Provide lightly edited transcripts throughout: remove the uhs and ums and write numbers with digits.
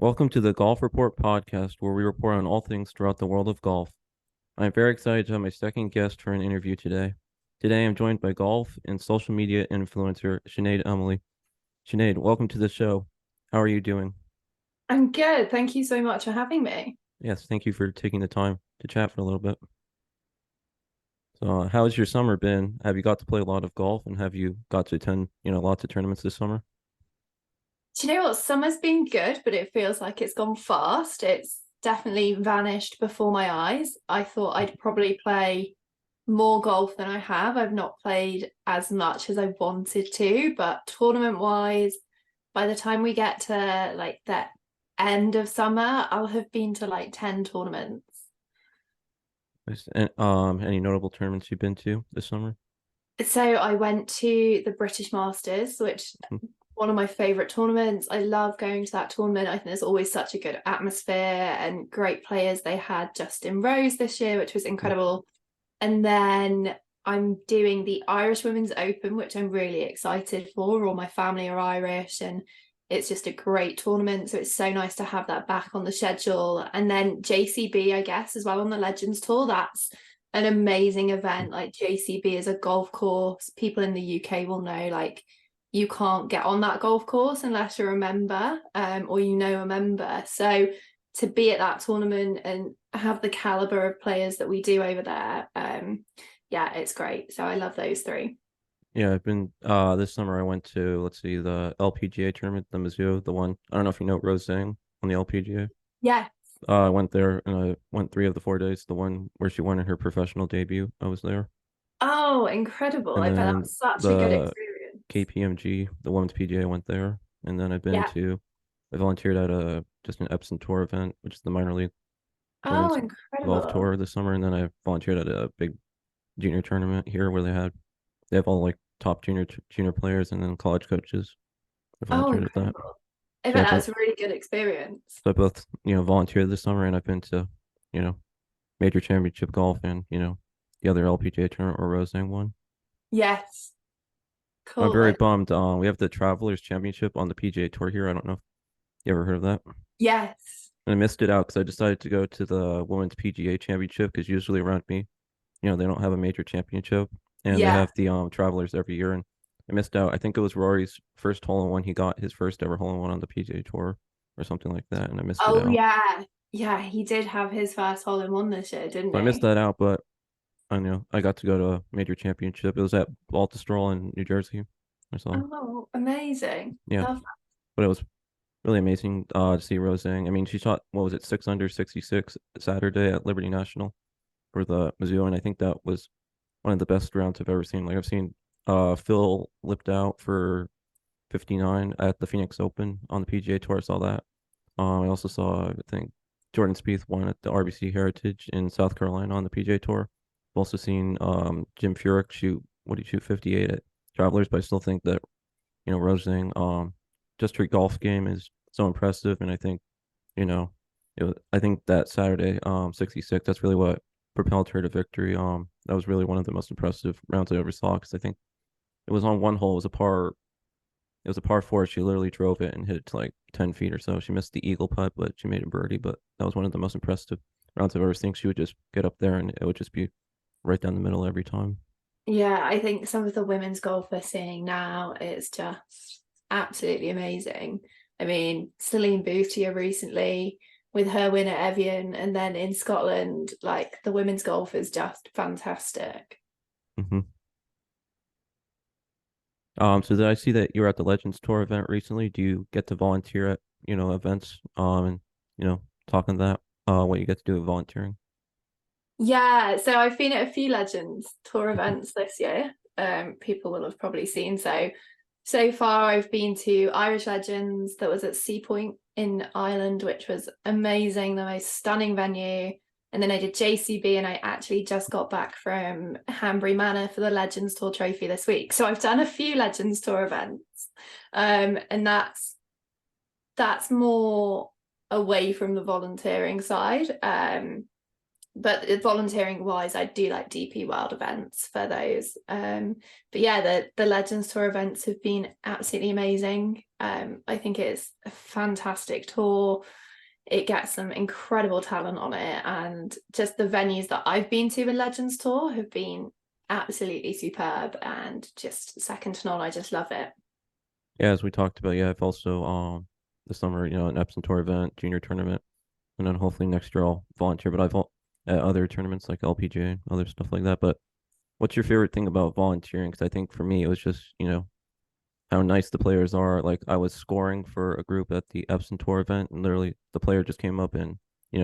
Welcome to the Golf Report podcast, where we report on all things throughout the world of golf. I am very excited to have my second guest for an interview today. Today, I'm joined by golf and social media influencer Sinead Emily. Sinead, welcome to the show. How are you doing? I'm good. Thank you so much for having me. Yes, thank you for taking the time to chat for a little bit. So, how's your summer been? Have you got to play a lot of golf, and have you got to attend, lots of tournaments this summer? Do you know what? Summer's been good, but it feels like it's gone fast. It's definitely vanished before my eyes. I thought I'd probably play more golf than I have. I've not played as much as I wanted to, but tournament wise, by the time we get to like the end of summer, I'll have been to like 10 tournaments. And, any notable tournaments you've been to this summer? So I went to the British Masters, which Mhm. one of my favorite tournaments. I love going to that tournament. I think there's always such a good atmosphere and great players. They had Justin Rose this year, which was incredible. And then I'm doing the Irish Women's Open, which I'm really excited for. All my family are Irish and it's just a great tournament. So it's so nice to have that back on the schedule. And then JCB, I guess, as well on the Legends Tour. That's an amazing event. Like JCB is a golf course. People in the UK will know, like, you can't get on that golf course unless you're a member, or you know a member. So to be at that tournament and have the caliber of players that we do over there, yeah, it's great. So I love those three. Yeah, I've been this summer I went to, let's see, the LPGA tournament, the Mizzou, the one, I don't know if you know Rose Zhang on the LPGA. Yeah. I went there and I went 3 of the 4 days. The one where she won in her professional debut, I was there. Oh, incredible. And I bet that then was such a good the experience. KPMG, the women's PGA, I went there. And then Yeah. I volunteered at just an Epson Tour event, which is the minor league Oh, women's golf incredible. tour this summer. And then I volunteered at a big junior tournament here where they have all like top junior players and then college coaches. I Oh, volunteered at that. incredible. I So bet yeah, that's a really good experience. I both, volunteered this summer and I've been to, you know, major championship golf and, the other LPGA tournament where Rosang won. Yes. I'm Cool. very bummed. We have the Travelers Championship on the PGA Tour here. I don't know if you ever heard of that. Yes. And I missed it out because I decided to go to the Women's PGA Championship because usually around me, they don't have a major championship and they Yeah. have the Travelers every year. And I missed out. I think it was Rory's first hole in one. He got his first ever hole in one on the PGA Tour or something like that, and I missed it Oh, out. yeah. Yeah, he did have his first hole in one this year, didn't So I missed he? that out, but I know I got to go to a major championship. It was at Baltusrol in New Jersey. I saw. Oh, amazing. Yeah, Love but it was really amazing to see Rose Zhang. I mean, she shot what was it, 6 under 66 Saturday at Liberty National for the Mizzou, and I think that was one of the best rounds I've ever seen. Like I've seen Phil lipped out for 59 at the Phoenix Open on the PGA Tour. I saw that. I also saw, I think, Jordan Spieth won at the RBC Heritage in South Carolina on the PGA Tour. I've also seen Jim Furyk shoot, what did he shoot, 58 at Travelers, but I still think that, Rosing, just her golf game is so impressive. And I think, I think that Saturday, 66, that's really what propelled her to victory. That was really one of the most impressive rounds I ever saw because I think it was on one hole, it was a par four. She literally drove it and hit it to like 10 feet or so. She missed the eagle putt, but she made a birdie. But that was one of the most impressive rounds I've ever seen. She would just get up there and it would just be right down the middle every time. Yeah, I think some of the women's golf we're seeing now is just absolutely amazing. I mean, Celine Boutier recently with her win at Evian, and then in Scotland, like the women's golf is just fantastic. Hmm. So did I see that you were at the Legends Tour event recently? Do you get to volunteer at, events, and, talking that, what you get to do with volunteering? Yeah, so I've been at a few Legends Tour Mhm. events this year. People will have probably seen. So far I've been to Irish Legends that was at Sea Point in Ireland, which was amazing, the most stunning venue. And then I did JCB and I actually just got back from Hanbury Manor for the Legends Tour trophy this week. So I've done a few Legends Tour events. And that's more away from the volunteering side. But volunteering wise, I do like DP World events for those. But yeah, the Legends Tour events have been absolutely amazing. I think it's a fantastic tour. It gets some incredible talent on it, and just the venues that I've been to in Legends Tour have been absolutely superb and just second to none. I just love it. Yeah, as we talked about, yeah, I've also this summer, an Epson Tour event, junior tournament, and then hopefully next year I'll volunteer. But at other tournaments like LPGA, other stuff like that. But what's your favorite thing about volunteering? Because I think for me it was just how nice the players are. Like I was scoring for a group at the Epson Tour event, and literally the player just came up and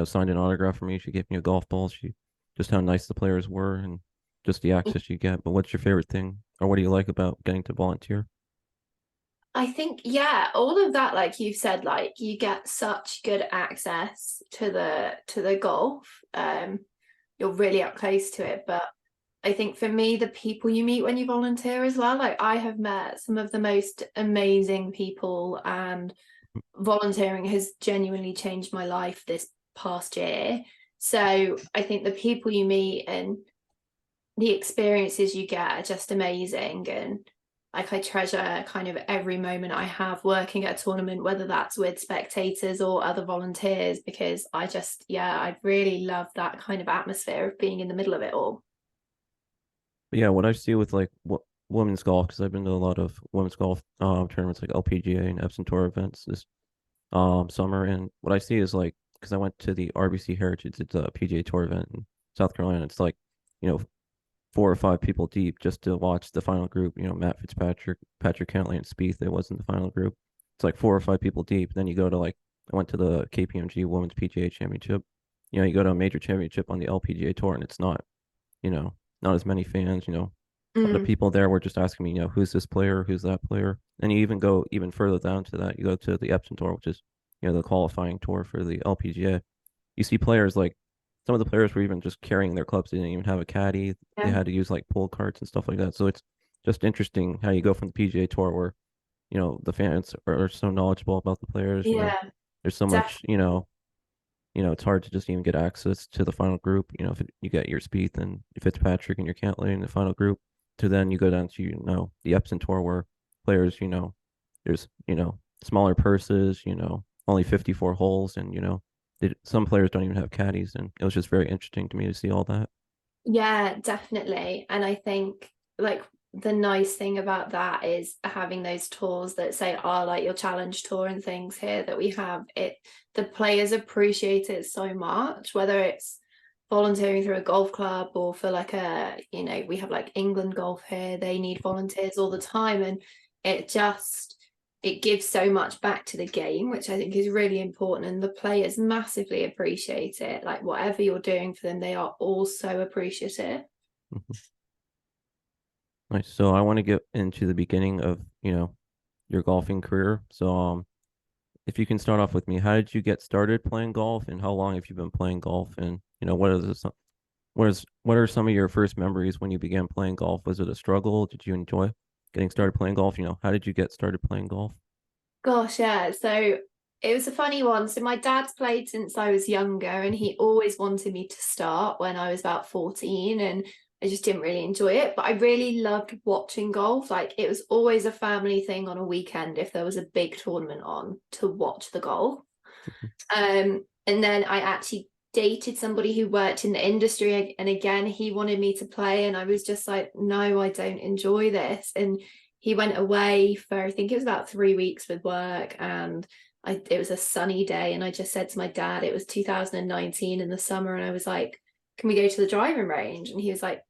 signed an autograph for me. She gave me a golf ball. She just how nice the players were and just the access you get. But what's your favorite thing, or what do you like about getting to volunteer? I think, yeah, all of that, like you've said, like you get such good access to the golf. You're really up close to it. But I think for me, the people you meet when you volunteer as well, like I have met some of the most amazing people, and volunteering has genuinely changed my life this past year. So I think the people you meet and the experiences you get are just amazing. And like I treasure kind of every moment I have working at a tournament, whether that's with spectators or other volunteers, because yeah, I really love that kind of atmosphere of being in the middle of it all. But yeah, what I see with like women's golf, because I've been to a lot of women's golf tournaments like LPGA and Epson Tour events this summer, and what I see is like because I went to the RBC Heritage, it's a PGA Tour event in South Carolina. It's like you know 4 or 5 people deep just to watch the final group. Matt Fitzpatrick, Patrick Cantlay, and Spieth. It wasn't the final group. It's like 4 or 5 people deep. Then you go to like I went to the KPMG Women's PGA Championship. You go to a major championship on the LPGA Tour, and it's not you know not as many fans. A lot of Mm, people there were just asking me, who's this player, who's that player, and you even go even further down to that. You go to the Epson Tour, which is the qualifying tour for the LPGA. You see players like some of the players were even just carrying their clubs. They didn't even have a caddy. They yeah. had to use like pull carts and stuff like that. So it's just interesting how you go from the PGA Tour where the fans are so knowledgeable about the players. Yeah, There's so much. definitely. It's hard to just even get access to the final group. If you get your Spieth and your Fitzpatrick and your Cantlay in the final group, to then you go down to the Epson Tour where players, there's smaller purses, only 54 holes, and some players don't even have caddies, and it was just very interesting to me to see all that. Yeah, definitely. And I think like the nice thing about that is having those tours that say are like your challenge tour and things here that we have it, the players appreciate it so much, whether it's volunteering through a golf club or for like we have like England golf here, they need volunteers all the time. And it just it gives so much back to the game, which I think is really important. And the players massively appreciate it. Like whatever you're doing for them, they are all so appreciative. Mhm. Nice. So I want to get into the beginning of your golfing career. So if you can start off with me, how did you get started playing golf, and how long have you been playing golf? And what are some of your first memories when you began playing golf? Was it a struggle? Did you enjoy getting started playing golf? How did you get started playing golf? Gosh, yeah. So it was a funny one. So my dad's played since I was younger, and he always wanted me to start when I was about 14, and I just didn't really enjoy it. But I really loved watching golf. Like it was always a family thing on a weekend if there was a big tournament on to watch the golf. And then I actually dated somebody who worked in the industry, and again, he wanted me to play, and I was just like, no, I don't enjoy this. And he went away for I think it was about 3 weeks with work, and it was a sunny day, and I just said to my dad, it was 2019 in the summer, and I was like, can we go to the driving range? And he was like,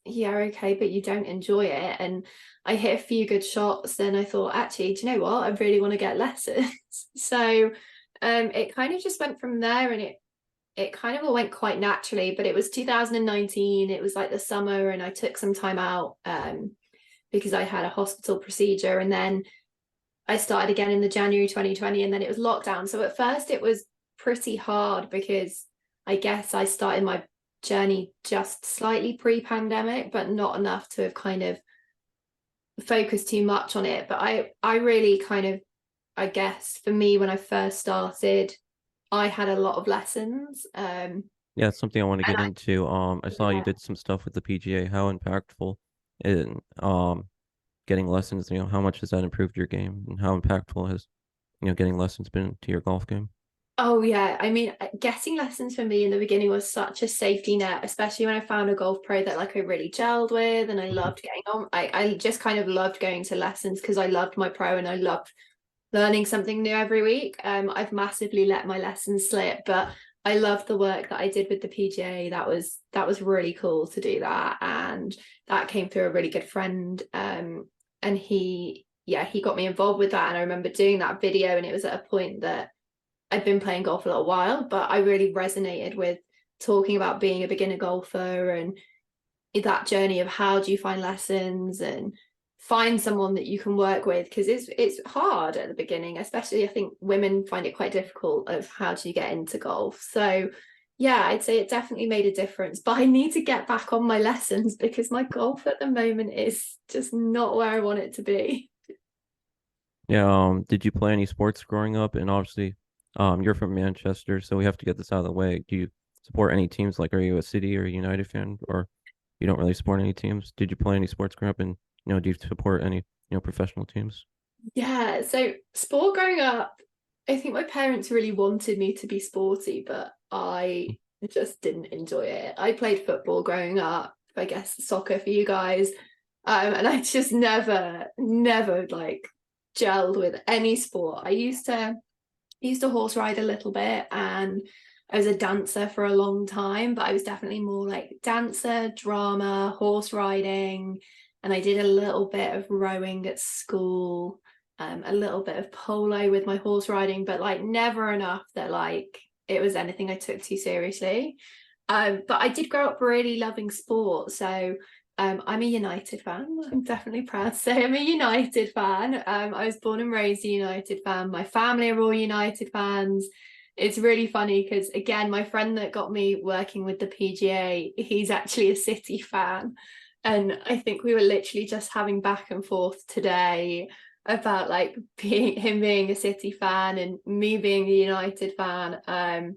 yeah, okay, but you don't enjoy it. And I hit a few good shots, then I thought, actually, do you know what? I really want to get lessons. So it kind of just went from there, and it kind of all went quite naturally. But it was 2019, it was like the summer, and I took some time out because I had a hospital procedure, and then I started again in the January 2020, and then it was lockdown. So at first it was pretty hard because I guess I started my journey just slightly pre-pandemic, but not enough to have kind of focused too much on it. But I really kind of, I guess for me when I first started, I had a lot of lessons. Yeah, it's something I want to And get into. I saw you yeah, did some stuff with the PGA. How impactful in getting lessons, how much has that improved your game and how impactful has, getting lessons been to your golf game? Oh yeah, I mean, getting lessons for me in the beginning was such a safety net, especially when I found a golf pro that like I really gelled with, and I Mhm. loved getting on. I just kind of loved going to lessons because I loved my pro and I loved learning something new every week. I've massively let my lessons slip, but I loved the work that I did with the PGA. That was really cool to do that, and that came through a really good friend. And he got me involved with that, and I remember doing that video, and it was at a point that I'd been playing golf a little while, but I really resonated with talking about being a beginner golfer and that journey of how do you find lessons and find someone that you can work with, because it's hard at the beginning, especially I think women find it quite difficult of how do you get into golf. So yeah, I'd say it definitely made a difference, but I need to get back on my lessons because my golf at the moment is just not where I want it to be. Yeah, did you play any sports growing up? And obviously, you're from Manchester, so we have to get this out of the way. Do you support any teams? Like, are you a City or a United fan, or you don't really support any teams? Did you play any sports growing up, and do you support any, professional teams? Yeah, so sport growing up, I think my parents really wanted me to be sporty, but I just didn't enjoy it. I played football growing up, I guess soccer for you guys. And I just never like gelled with any sport. I used to horse ride a little bit, and I was a dancer for a long time, but I was definitely more like dancer, drama, horse riding, and I did a little bit of rowing at school, a little bit of polo with my horse riding, but like never enough that like it was anything I took too seriously. But I did grow up really loving sport, so I'm a United fan. I'm definitely proud to say I'm a United fan. I was born and raised a United fan. My family are all United fans. It's really funny because, again, my friend that got me working with the PGA, he's actually a City fan. And I think we were literally just having back and forth today about like being a City fan and me being a United fan.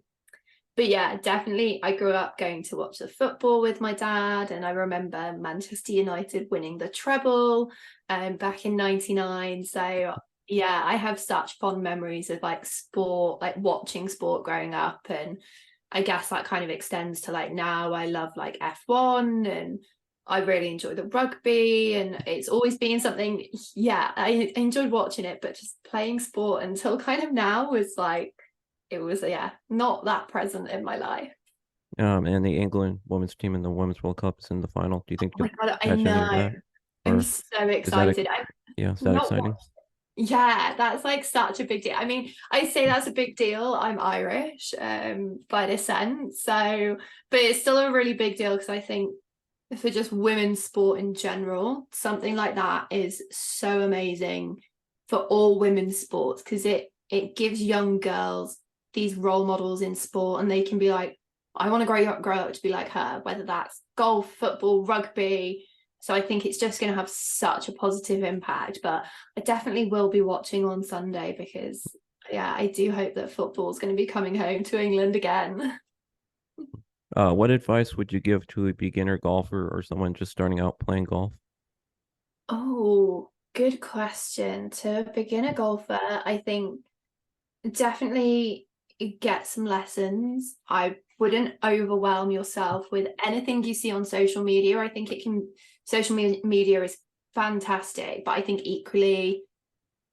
But yeah, definitely I grew up going to watch the football with my dad, and I remember Manchester United winning the treble back in 99. So yeah, I have such fond memories of like sport, like watching sport growing up. And I guess that kind of extends to like now I love like F1, and I really enjoy the rugby, and it's always been something, yeah, I enjoyed watching it, but just playing sport until kind of now was like it was, yeah, not that present in my life. And the England women's team in the Women's World Cup is in the final. Do you think Oh my you'll god, I catch any of know. that, I'm or so is that excited. I've yeah, is that not exciting? watched. Yeah, that's like such a big deal. I mean, I say that's a big deal. I'm Irish, by descent. So, but it's still a really big deal because I think for just women's sport in general, something like that is so amazing for all women's sports because it gives young girls these role models in sport, and they can be like, I want to grow up to be like her, whether that's golf, football, rugby. So I think it's just going to have such a positive impact. But I definitely will be watching on Sunday because, yeah, I do hope that football is going to be coming home to England again. What advice would you give to a beginner golfer or someone just starting out playing golf? Oh, good question. To a beginner golfer, I think definitely get some lessons. I wouldn't overwhelm yourself with anything you see on social media. I think social media is fantastic, but I think equally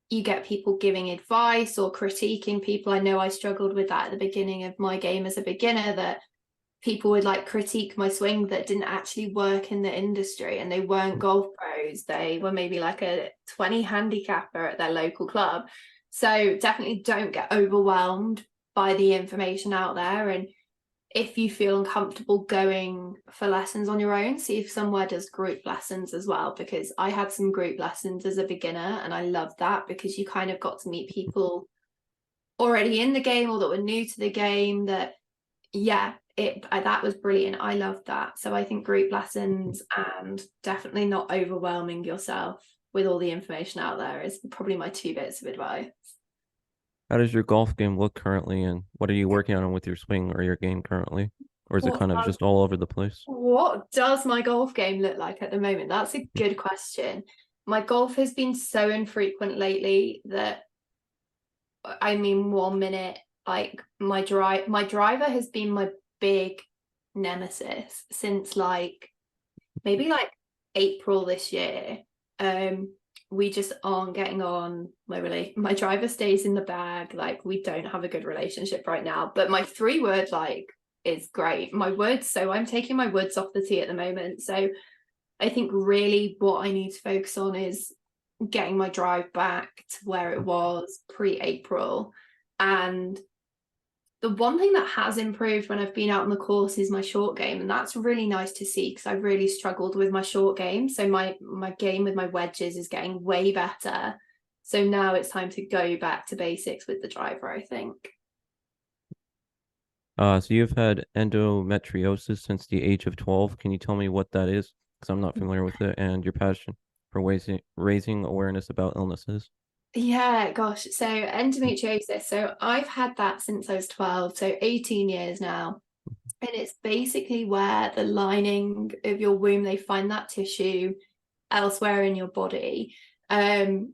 you get people giving advice or critiquing people. I know I struggled with that at the beginning of my game as a beginner, that people would like critique my swing that didn't actually work in the industry, and they weren't golf pros. They were maybe like a 20 handicapper at their local club. So definitely don't get overwhelmed by the information out there. And if you feel uncomfortable going for lessons on your own, see if somewhere does group lessons as well, because I had some group lessons as a beginner and I loved that because you kind of got to meet people already in the game or that were new to the game. That yeah, that was brilliant. I loved that. So I think group lessons and definitely not overwhelming yourself with all the information out there is probably my two bits of advice. How does your golf game look currently, and what are you working on with your swing or your game currently? Or is it What kind of does just all over the place? what does my golf game look like at the moment? That's a good question. my golf has been so infrequent lately that, I mean, 1 minute, like my driver has been my big nemesis since like maybe like April this year. We just aren't getting on. My driver stays in the bag. Like, we don't have a good relationship right now. But my 3 word like is great. My woods, so I'm taking my woods off the tee at the moment. So I think really what I need to focus on is getting my drive back to where it was pre-April. And the one thing that has improved when I've been out on the course is my short game, and that's really nice to see because I really struggled with my short game. So my game with my wedges is getting way better. So now it's time to go back to basics with the driver, I think. So you've had endometriosis since the age of 12. Can you tell me what that is? Because I'm not familiar with it, and your passion for raising awareness about illnesses. Yeah, gosh. So endometriosis. So I've had that since I was 12, so 18 years now. And it's basically where the lining of your womb, they find that tissue elsewhere in your body. So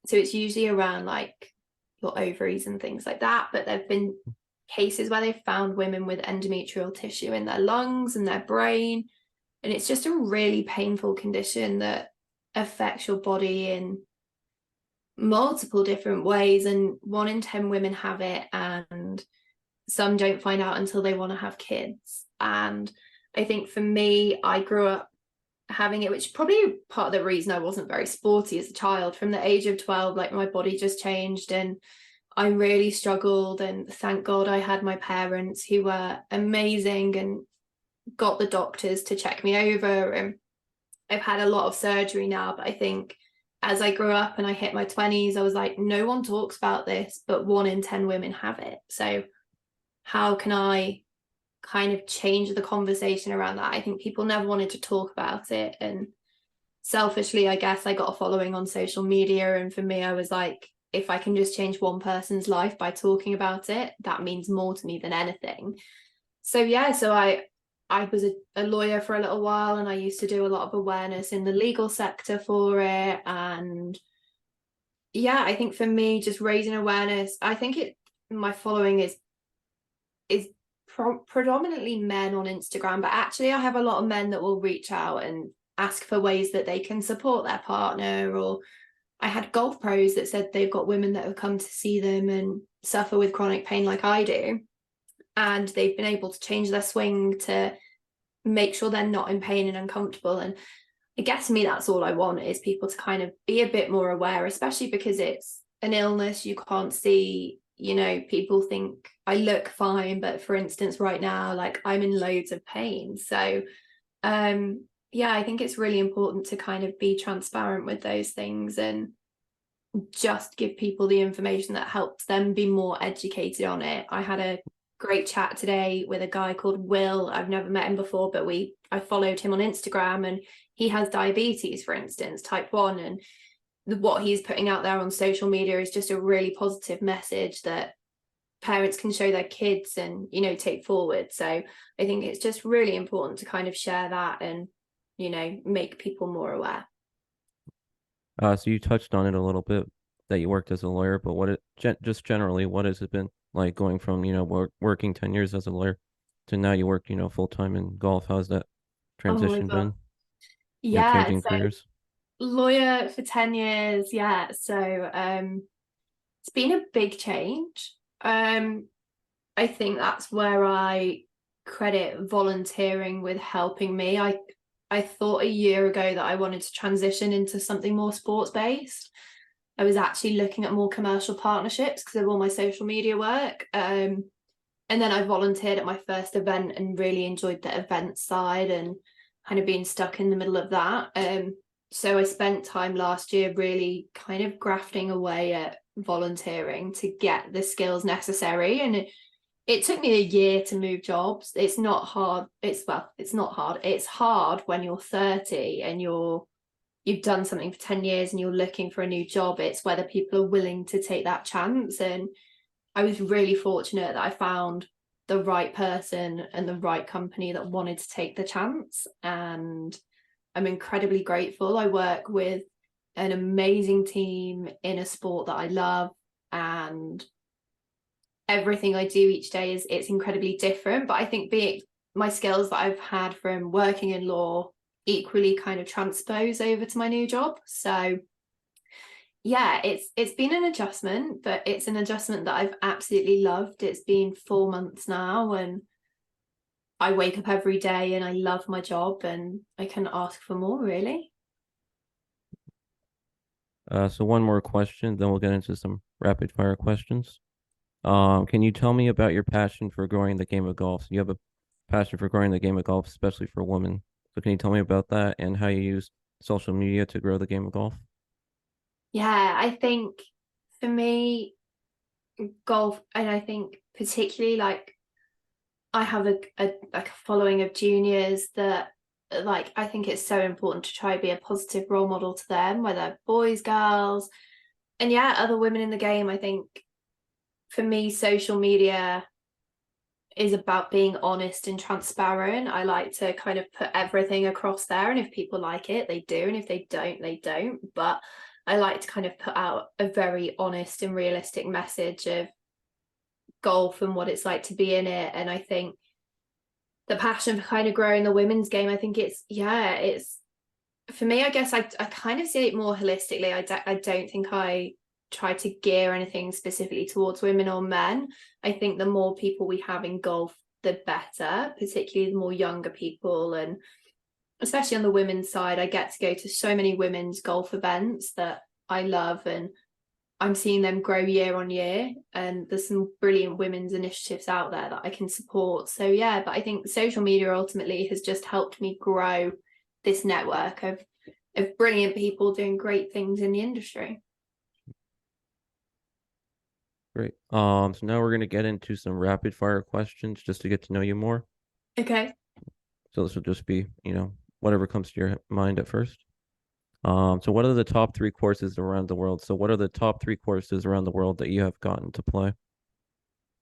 it's usually around like your ovaries and things like that. But there've been cases where they've found women with endometrial tissue in their lungs and their brain. And it's just a really painful condition that affects your body in multiple different ways. And 1 in 10 women have it, and some don't find out until they want to have kids. And I think for me, I grew up having it, which is probably part of the reason I wasn't very sporty as a child. From the age of 12, like, my body just changed and I really struggled. And thank God I had my parents who were amazing and got the doctors to check me over. And I've had a lot of surgery now, but I think as I grew up and I hit my 20s, I was like, no one talks about this, but 1 in 10 women have it. So how can I kind of change the conversation around that? I think people never wanted to talk about it. And selfishly, I guess I got a following on social media. And for me, I was like, if I can just change one person's life by talking about it, that means more to me than anything. So yeah, so I was a lawyer for a little while, and I used to do a lot of awareness in the legal sector for it. And yeah, I think for me, just raising awareness, I think my following is predominantly men on Instagram, but actually I have a lot of men that will reach out and ask for ways that they can support their partner. Or I had golf pros that said they've got women that have come to see them and suffer with chronic pain like I do, and they've been able to change their swing to make sure they're not in pain and uncomfortable. And I guess to me, that's all I want, is people to kind of be a bit more aware, especially because it's an illness you can't see. You know, people think I look fine, but for instance, right now, like, I'm in loads of pain. So yeah, I think it's really important to kind of be transparent with those things and just give people the information that helps them be more educated on it. I had a great chat today with a guy called Will. I've never met him before, but I followed him on Instagram, and he has diabetes, for instance, type 1. And what he's putting out there on social media is just a really positive message that parents can show their kids and, you know, take forward. So I think it's just really important to kind of share that and, you know, make people more aware. So you touched on it a little bit that you worked as a lawyer, but just generally, what has it been like going from, working 10 years as a lawyer to now you work, full time in golf? How's that Oh my transition God. been? Yeah. Changing So careers. lawyer for 10 years. Yeah. So it's been a big change. I think that's where I credit volunteering with helping me. I thought a year ago that I wanted to transition into something more sports based. I was actually looking at more commercial partnerships because of all my social media work. And then I volunteered at my first event and really enjoyed the event side and kind of being stuck in the middle of that. So I spent time last year really kind of grafting away at volunteering to get the skills necessary. And it took me a year to move jobs. It's not hard. It's not hard. It's hard when you're 30 and you've done something for 10 years and you're looking for a new job. It's whether people are willing to take that chance. And I was really fortunate that I found the right person and the right company that wanted to take the chance. And I'm incredibly grateful. I work with an amazing team in a sport that I love, and everything I do each day is it's incredibly different. But I think being my skills that I've had from working in law equally kind of transpose over to my new job. So yeah, it's been an adjustment, but it's an adjustment that I've absolutely loved. It's been 4 months now, and I wake up every day and I love my job, and I can ask for more, really. So one more question, then we'll get into some rapid fire questions. Can you tell me about your passion for growing the game of golf? So you have a passion for growing the game of golf, especially for women. So can you tell me about that and how you use social media to grow the game of golf? Yeah, I think for me, golf, and I think particularly like I have a like a following of juniors that like I think it's so important to try to be a positive role model to them, whether boys, girls, and yeah, other women in the game. I think for me, social media is about being honest and transparent. I like to kind of put everything across there, and if people like it, they do, and if they don't, they don't. But I like to kind of put out a very honest and realistic message of golf and what it's like to be in it. And I think the passion for kind of growing the women's game, I think it's yeah, it's for me, I guess I kind of see it more holistically. I don't think I try to gear anything specifically towards women or men. I think the more people we have in golf, the better, particularly the more younger people. And especially on the women's side, I get to go to so many women's golf events that I love, and I'm seeing them grow year on year. And there's some brilliant women's initiatives out there that I can support. So yeah, but I think social media ultimately has just helped me grow this network of brilliant people doing great things in the industry. Great. So now we're gonna get into some rapid fire questions just to get to know you more. Okay. So this will just be, whatever comes to your mind at first. So what are the top three courses around the world? So what are the top three courses around the world that you have gotten to play?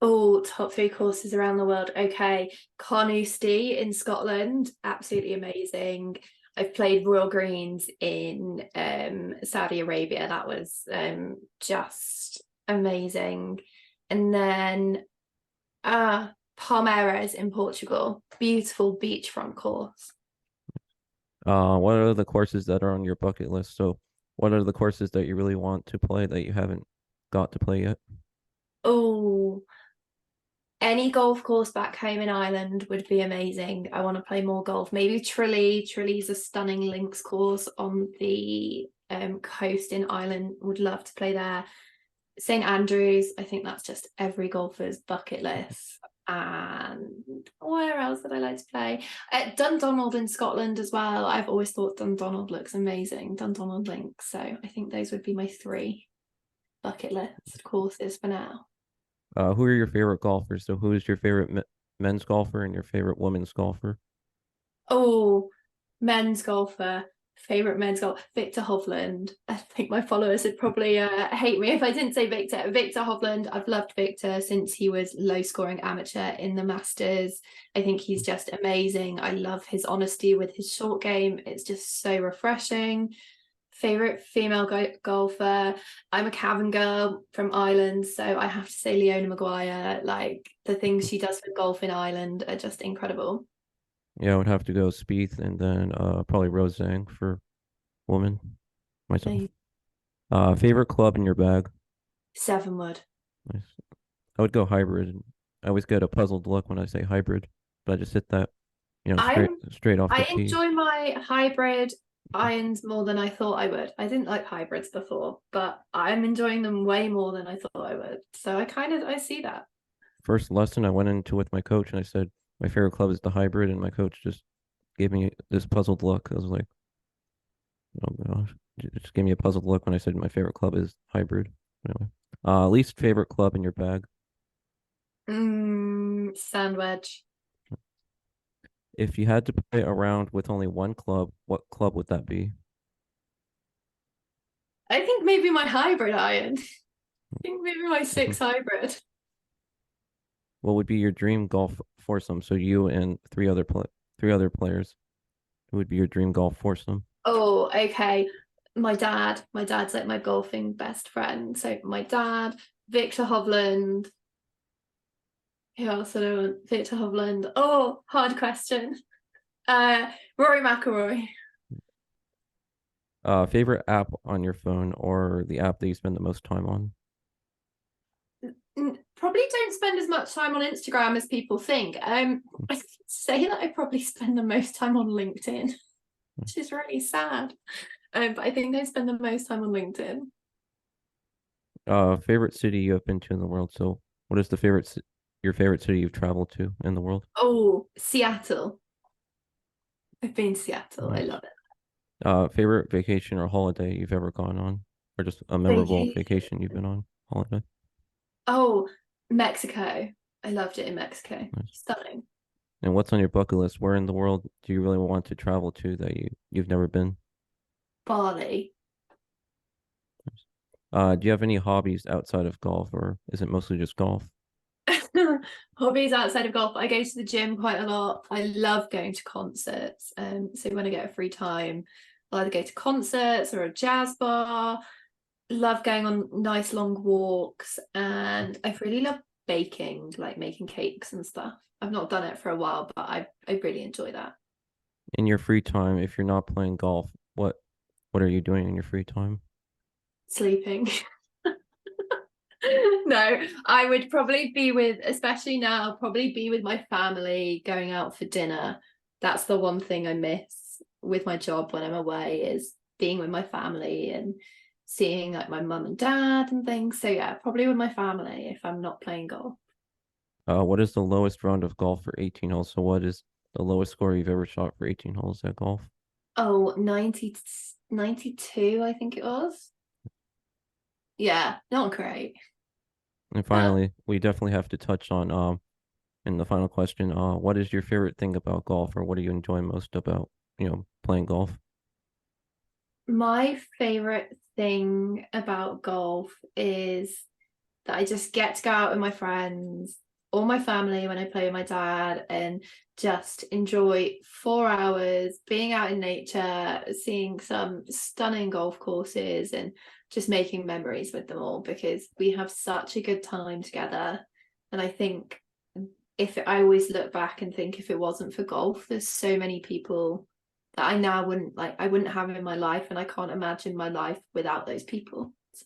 Oh, top three courses around the world. Okay. Carnoustie in Scotland, absolutely amazing. I've played Royal Greens in Saudi Arabia. That was just amazing. And then Palmeiras in Portugal, beautiful beachfront course. What are the courses that are on your bucket list? So what are the courses that you really want to play that you haven't got to play yet? Oh, any golf course back home in Ireland would be amazing. I want to play more golf. Maybe Tralee. Tralee's a stunning links course on the coast in Ireland. Would love to play there. St Andrews. I think that's just every golfer's bucket list. And where else would I like to play? Dundonald in Scotland as well. I've always thought Dundonald looks amazing. Dundonald links. So I think those would be my three bucket list courses for now. Who are your favorite golfers? So who is your favorite men's golfer and your favorite women's golfer? Oh, men's golfer, favorite men's golfer, Victor Hovland. I think my followers would probably hate me if I didn't say Victor. Victor Hovland, I've loved Victor since he was low scoring amateur in the Masters. I think he's just amazing. I love his honesty with his short game. It's just so refreshing. Favorite female golfer. I'm a Cavan girl from Ireland, so I have to say Leona Maguire. Like the things she does for golf in Ireland are just incredible. Yeah, I would have to go Spieth and then probably Rosang for women myself. Favorite club in your bag? Sevenwood. Nice. I would go hybrid. I always get a puzzled look when I say hybrid, but I just hit that, straight I'm straight off the I tee. enjoy my hybrid irons more than I thought I would. I didn't like hybrids before, but I'm enjoying them way more than I thought I would. So I see that. First lesson I went into with my coach and I said my favorite club is the hybrid, and my coach just gave me this puzzled look. I was like, oh gosh, just gave me a puzzled look when I said my favorite club is hybrid. Anyway, least favorite club in your bag. Sand wedge. If you had to play a round with only one club, what club would that be? I think maybe my hybrid iron. I think maybe my six hybrid. What would be your dream golf foursome? So you and three other players. Who would be your dream golf foursome? Oh, okay. My dad's like my golfing best friend. So my dad, Victor Hovland. Who else do I want? Victor Hovland. Oh, hard question. Rory McIlroy. Favorite app on your phone or the app that you spend the most time on? Probably don't spend as much time on Instagram as people think. I say that I probably spend the most time on LinkedIn, which is really sad. But I think I spend the most time on LinkedIn. Favorite city you have been to in the world. So, what is your favorite city you've traveled to in the world? Oh, Seattle. I've been to Seattle. I Nice. love it. Favorite vacation or holiday you've ever gone on, or just a memorable Vacation. vacation you've been on? Holiday. Oh, Mexico. I loved it in Mexico. Nice. Stunning. And what's on your bucket list? Where in the world do you really want to travel to that you've never been? Bali. Do you have any hobbies outside of golf, or is it mostly just golf? Hobbies outside of golf. I go to the gym quite a lot. I love going to concerts. So when I get a free time, I'll either go to concerts or a jazz bar. Love going on nice long walks, and I really love baking, like making cakes and stuff. I've not done it for a while, but I really enjoy that. In your free time, if you're not playing golf, what are you doing in your free time? Sleeping. No, I would probably be with, especially now, I'll probably be with my family, going out for dinner. That's the one thing I miss with my job when I'm away, is being with my family and seeing like my mum and dad and things. So yeah, probably with my family if I'm not playing golf. What is the lowest round of golf for 18 holes? So what is the lowest score you've ever shot for 18 holes at golf? Oh, 92, I think it was. Yeah, not great. And But finally, we definitely have to touch on in the final question, what is your favorite thing about golf, or what do you enjoy most about, playing golf? my favorite thing about golf is that I just get to go out with my friends or my family when I play with my dad and just enjoy 4 hours being out in nature, seeing some stunning golf courses and just making memories with them all, because we have such a good time together. And I think if I always look back and think, if it wasn't for golf, there's so many people that I now wouldn't have in my life, and I can't imagine my life without those people. So.